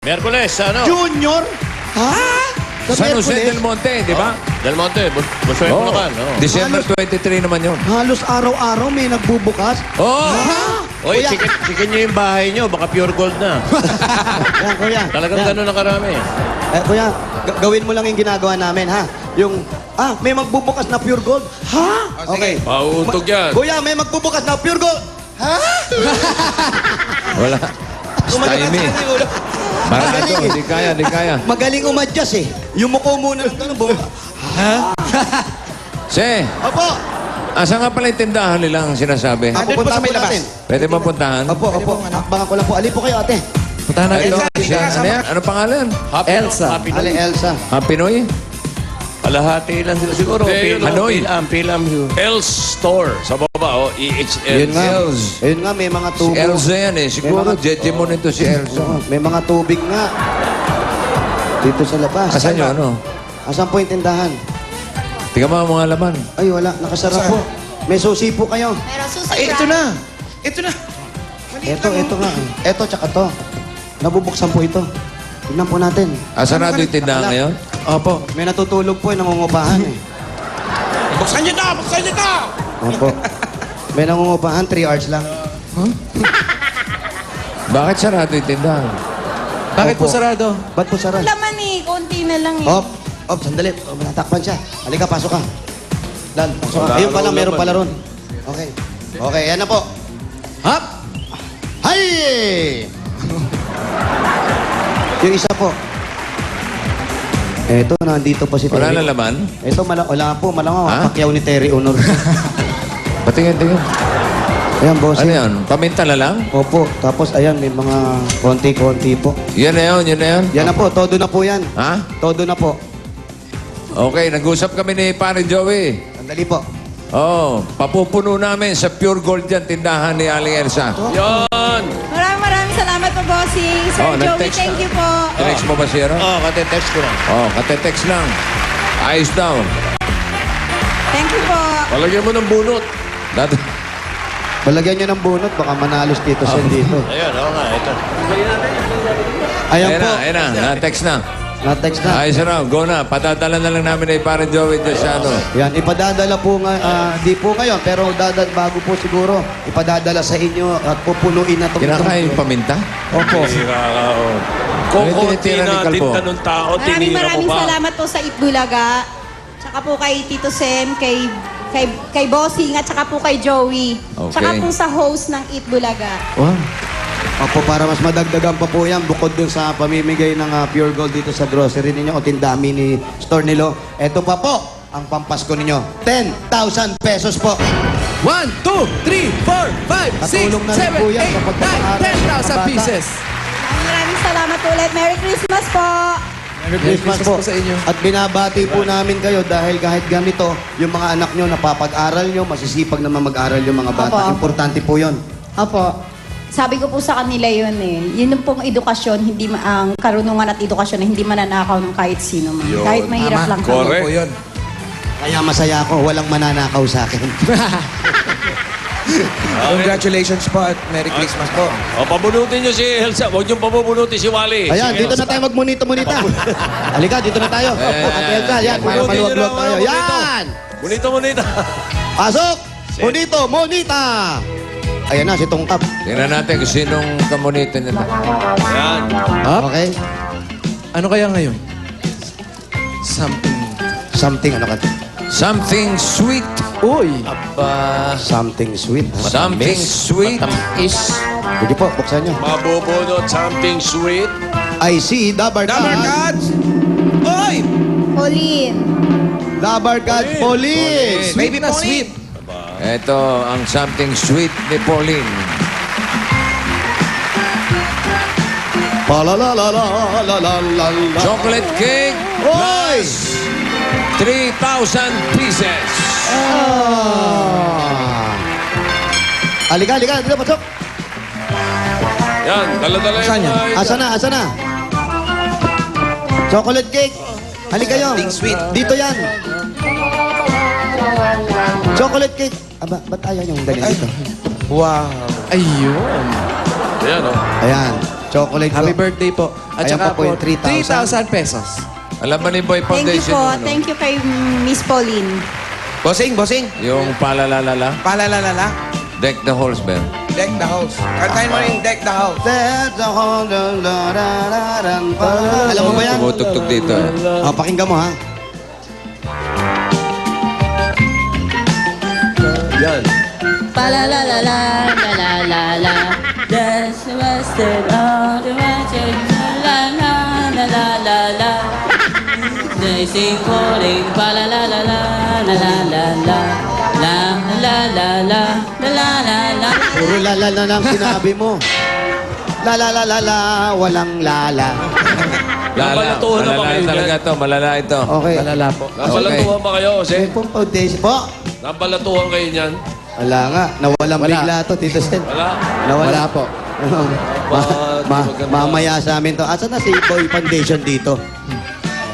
Miyerkules, ano? Junior? Ha? San Jose Miyerkules? del Monte, di ba? Del Monte, Busoy Oo. Bulacan. December 23 naman yun. Halos araw-araw may nagbubukas. Oh! Oy, Kuya. chicken nyo yung bahay nyo, baka pure gold na. Yan, kuya. Talagang Yan. gano'n na karami. Kuya, gawin mo lang yung ginagawa namin, ha? Yung, may magbubukas na pure gold. Ha? Okay. Pauutog yan. Kuya, may magbubukas na pure gold. Ha? Wala. Stymie. Marado, di kaya, di kaya. Magaling umadjust eh. Yung muko muna ng gano'n, bumuka. Se, Opo. asa nga pala yung tindahan nilang sinasabi? Pupuntahan po natin. Pwede ba puntahan? Opo. Akbangan ko lang po. Ali po kayo, ate. Puntahan natin. Ano yan? Ano pangalan? Elsa. Ali Elsa. Pinoy? Kalahati lang sila siguro. Hanoi. Pilam. Els Store. Sa baba, EHL. Yun nga. Els. Ayun nga, may mga Si tubo. Elsa yan eh. Siguro, Jejemon ito si Elsa. May mga tubig nga. Dito sa labas. Asan yun, ano? Asan po yung tindahan? Tingnan mo ang mga laman. Ay, wala. Nakasara po. May susi po kayo. Pero susi Ito na. Ito na. Ito nga. Ito, tsaka to. Nabubuksan po ito. Tignan po natin. Sarado yung tindahan ngayon? Opo. May natutulog po, nangungupahan eh. Buksan niyo na! Buksan niyo na! Opo. May nangungupahan, 3 hours lang. Bakit sarado yung tindahan? Bakit po Opo. sarado? Ba't po sara? laman eh. Konti na lang eh. Sandali. Natakpan siya. Halika, pasok ka. Dan, pasok ka. Ayun pala, meron pala ron. Okay. Okay, yan na po. Hop! Hay! Yung isa po. Eto, nandito pa si Wala Terry. na laman? Ito, wala po. Malamang Ha? pakyaw ni Terry Honor. Patingin, tingin. Ayan, boss. Ano yan? Paminta na lang? Opo. Tapos, ayan, may mga konti-konti po. Yan na yun, yun na yun. Yan na po. Todo na po yan. Ha? Todo na po. Okay, nag-usap kami ni Pare Joey. Sandali po. Oh, papupuno namin sa Pure Gold yan, tindahan ni Aling Elsa. Yan! Maraming salamat po, bossing. Sir Oh, Joey, nag-text thank na. you po. Text mo ba siya? Kate-text ko lang. Oh, kate-text lang. Ayos daw. Thank you po. Palagyan mo ng bunot. Dati, Palagyan nyo ng bunot. Baka manalos Tito Sen dito. Ayan, oo nga, ito. Ayan ayun po. na, ayun na. Na-text na. Na-text na. Ayos na, go na. Padadala na lang namin kay Pare Joey dyan sa ano. Yan, ipadadala po nga, di po ngayon, pero bago po siguro, ipadadala sa inyo at pupunuin na itong... Kinakain yung paminta? Opo. Kung Ano yung konti tinitira ni na Calvo? tinta ng tao, tinira mo Maraming pa. salamat po sa Itbulaga. Tsaka po kay Tito Sen, kay Bossing, at tsaka po kay Joey. Okay. Tsaka po sa host ng Itbulaga. Wow. Opo, para mas madagdagan pa po yan, bukod dun sa pamimigay ng Pure Gold dito sa grocery ninyo o tindami ni store nilo. Ito pa po, ang pampasko ninyo. 10,000 pesos po. 1, 2, 3, 4, 5, 6, Katulong na rin po yan sa 7, 8, pagpapaaral 9, ng mga 10,000 bata. pieces. Maraming salamat ulit. Merry Christmas po. Merry Christmas po. sa inyo. At binabati po namin kayo dahil kahit ganito, yung mga anak nyo napapag-aral nyo, masisipag naman mag-aral yung mga bata. Opo. Importante po yun. Opo. Sabi ko po sa kanila yun eh. Yun yung pong edukasyon, ang karunungan at edukasyon na hindi mananakaw ng kahit sino man. Yun. Kahit mahirap lang kami. Correct. Po yun. Kaya masaya ako, walang mananakaw sa akin. Congratulations po at Merry Christmas po. O, pabunutin nyo si Elsa. Huwag nyo pabunutin si Wally. Ayan, Si dito na Elsa. tayo magmunita-munita. Halika, dito na tayo. Ate Elsa, yan, para Bunutin nyo maluwag-luwag na, tayo. bonito. Yan! Bonito. Pasok! Monito, monita! Ayan na, si Tongkap. Tingnan natin kung sinong kamunito nila. Yan. Okay? Ano kaya ngayon? Something. Something, ano ka? Something sweet. Uy! Aba. Something sweet. Something sweet is... Sige po, buksan nyo. Mabubunot something sweet. I see Dabarkad. Dabarkad! Uy! Pauline. Dabarkad Police. Baby na sweet. Ito ang something sweet ni Pauline. Palalalalalalalala. Chocolate cake Oy! plus 3,000 pieces. Ah. Halika, dito, pasok. Yan, dala-dala yung Saan yan? mga... Asa na, asa na? Chocolate cake. Halika kayo. Something sweet. Dito yan. Chocolate cake. Aba, ba't ayaw niyong dali dito? Wow. Ayun. Ayan, o. Ayan. Chocolate Happy po. birthday po. At Ayan saka pa po yung 3,000. 3,000 pesos. Alam ba ni Boy Thank you Foundation? po. ano? Thank you kay Miss Pauline. Bossing, bossing. Yung palalalala. Palalalala. Deck the halls, Ben. Deck the house. Kantahin mo rin Deck the house. That's a whole Alam mo ba yan? Tumutugtog dito. Oh, pakinggan mo ha. Yan. Palalalala, la la la la. That's what's it all the magic. La la la la la la. They sing calling, palalalala, la la la la. La la la la, la la la la. Puro lalala lang sinabi mo. La, walang lala. Nabalatuhan na ba Malala kayo talaga dyan? to. Malala ito. Okay. Malala po. Nabalatuhan ba kayo, Jose? Pong foundation po. Nabalatuhan kayo niyan? Wala nga. Nawalang bigla to, Tito Sen. Wala. Wala po. maganda. Mamaya sa amin to. Asa na si Boy Foundation dito?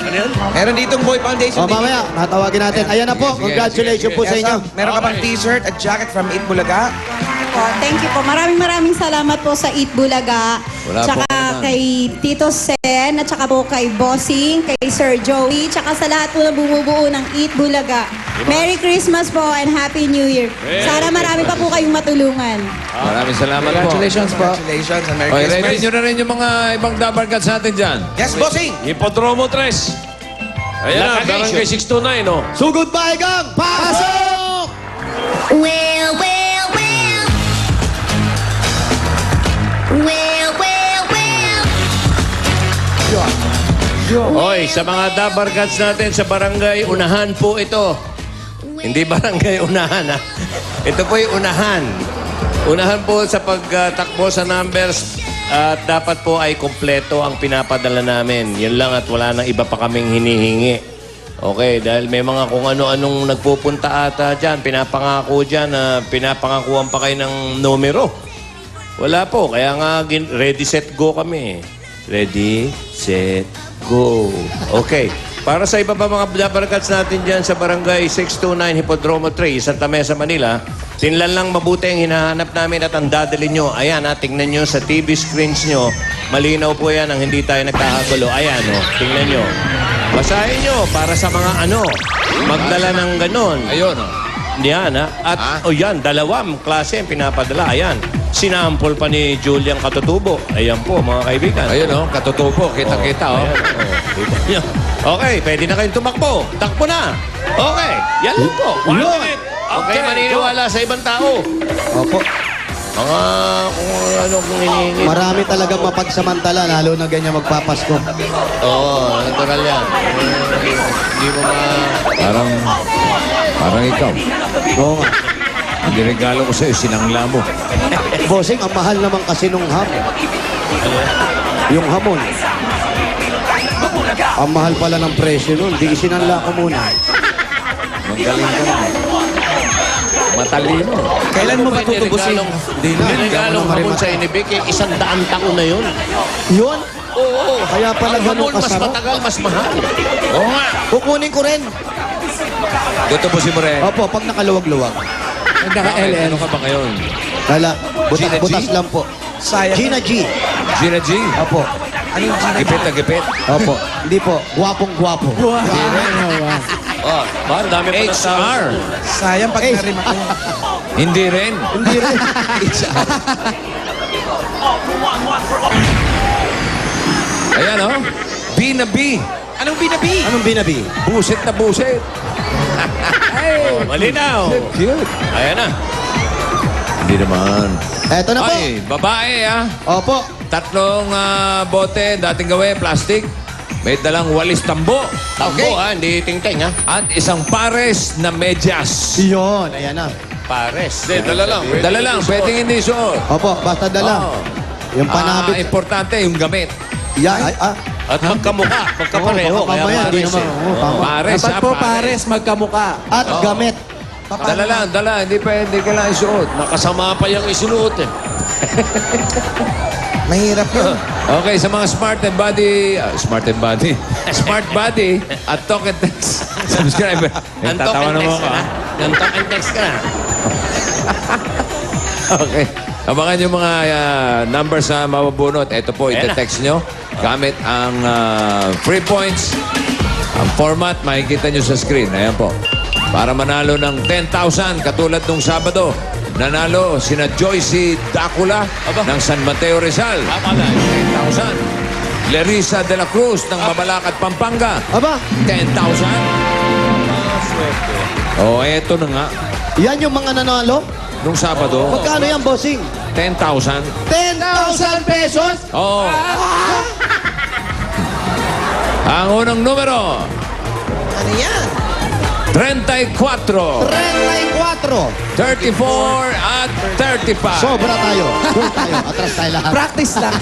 Ano yan? Meron ditong Boy Foundation. O mamaya, natawagin natin. Ayan na po. Sige, Congratulations po sa inyo. Meron ka bang t-shirt at jacket from Eat Bulaga? Po, thank you po. Maraming salamat po sa Eat Bulaga. Wala Tsaka po naman. kay Tito Sen, at saka po kay Bossing, kay Sir Joey, tsaka sa lahat po na bumubuo ng Eat Bulaga. Merry Christmas po and Happy New Year. Sana marami pa po kayong matulungan. Maraming salamat po. Congratulations po. Congratulations and Merry Okay, Christmas. ready nyo na rin yung mga ibang dabarkats natin dyan. Yes, bossing. Hipodromo 3. Ayan na, Barangay 629, no? So goodbye, gang! Pasok! Well, well, well. Well, well, well. Hoy, sa mga dabarkats natin sa Barangay Unahan po ito. Hindi Barangay Unahan, ha? Ito po yung Unahan. Unahan po sa pagtakbo sa numbers at dapat po ay kompleto ang pinapadala namin. Yun lang at wala nang iba pa kaming hinihingi. Okay, dahil may mga kung ano-anong nagpupunta ata dyan, pinapangako dyan na pinapangakuan pa kayo ng numero. Wala po, kaya nga ready, set, go kami. Ready, set, go. Okay. Para sa iba pa mga dabarkats natin dyan sa Barangay 629 Hipodromo 3, Santa Mesa, Manila, tinlan lang mabuti ang hinahanap namin at ang dadali nyo. Ayan, tingnan nyo sa TV screens nyo. Malinaw po yan ang hindi tayo nagkakagulo. Ayan, tingnan nyo. Basahin nyo para sa mga magdala ng ganon. Ayun, oh. Yan, ha? At, yan, dalawang klase ang pinapadala. Ayan, sinampol pa ni Julian Katutubo. Ayan po, mga kaibigan. Ayun, oh. Katutubo. Kita-kita, oh. Ayan, kita nyo. Okay, pwede na kayong tumakbo. Takbo na. Okay, yan lang po. 1 minute. Okay, maniniwala sa ibang tao. Opo. Mga kung ano kung hinihingi. Marami talagang mapagsamantala, lalo na ganyan magpapasko. Oo, natural yan. Hindi mo Parang ikaw. Oo nga. Ang regalo ko sa'yo, sinangla mo. Bossing, ang mahal naman kasi nung hamon. Yung hamon. Ang mahal pala ng presyo nun. Di isinanla ko muna. Magaling ka naman. Matalino. Kailan mo ba tutubusin? Di na. May regalong hamon sa inibig, 100 taon na yun. Yun? Oo. Kaya pala Ang ganun hamon, mas kasarap. matagal, mas mahal. Oo nga. Kukunin ko rin. Dito po si Morel. Opo, pag nakaluwag-luwag. Naka-LL. Ano ka ba ngayon? Wala. Gina G? Butas lang po. Sayang. Gina G. Gina G. Opo. Anong Gina? Gipit na gipit. Opo. Hindi po. Gwapong-gwapo. Oh, ba, dami pa ng tao. HR. Sayang pag narim ako. Hindi rin. Hindi rin. Ayan, oh. B na B. Anong binabi? Anong binabi? Buset na buset. Oh, malinaw. Cute. Ayan na. Hindi naman. Eto na po. Ay, babae, ah. Opo. 3 bote, dating gawin, plastic. May dalang walis tambo. Tambo, hindi ting-ting, ha? At isang pares na medyas. Yun. Ayan na. Pares. Hindi, dala lang. Dala lang, pwedeng hindi suot. Opo, basta dala. Oo. Yung panabit. Importante, yung gamit. Yan. At magkamukha, magkapareho. Oo, Kaya mamaya, hindi pares, naman. Oo, tama. Pares, Dapat ah, po pares, magkamuka. At gamit. Dala lang, dala. Hindi kailangan isuot. Nakasama pa yung isinuot, eh. Mahirap yun. Okay, sa mga smart and body smart body at talk and text subscriber. Antok Tatawa and na mo text ka. ka na. Antok and text ka na. Okay. Abangan yung mga numbers na mabubunot. Ito po, Ayan na. ite-text nyo gamit ang free points. Ang format, makikita nyo sa screen. Ayan po. Para manalo ng 10,000 katulad nung Sabado. Nanalo sina Joycey Dacula ng San Mateo Rizal. 10,000. Larissa de la Cruz ng Mabalacat, Pampanga. Aba, 10,000. Oh, eto na nga. yan yung mga nanalo. Nung Sabado, Magkano yan, bossing? 10,000. 10,000 pesos? Oh. Ang unang numero, Ano yan? 34, 34. 34 at 35. Sobra tayo. Doon tayo. Atras tayo lahat. Practice lang.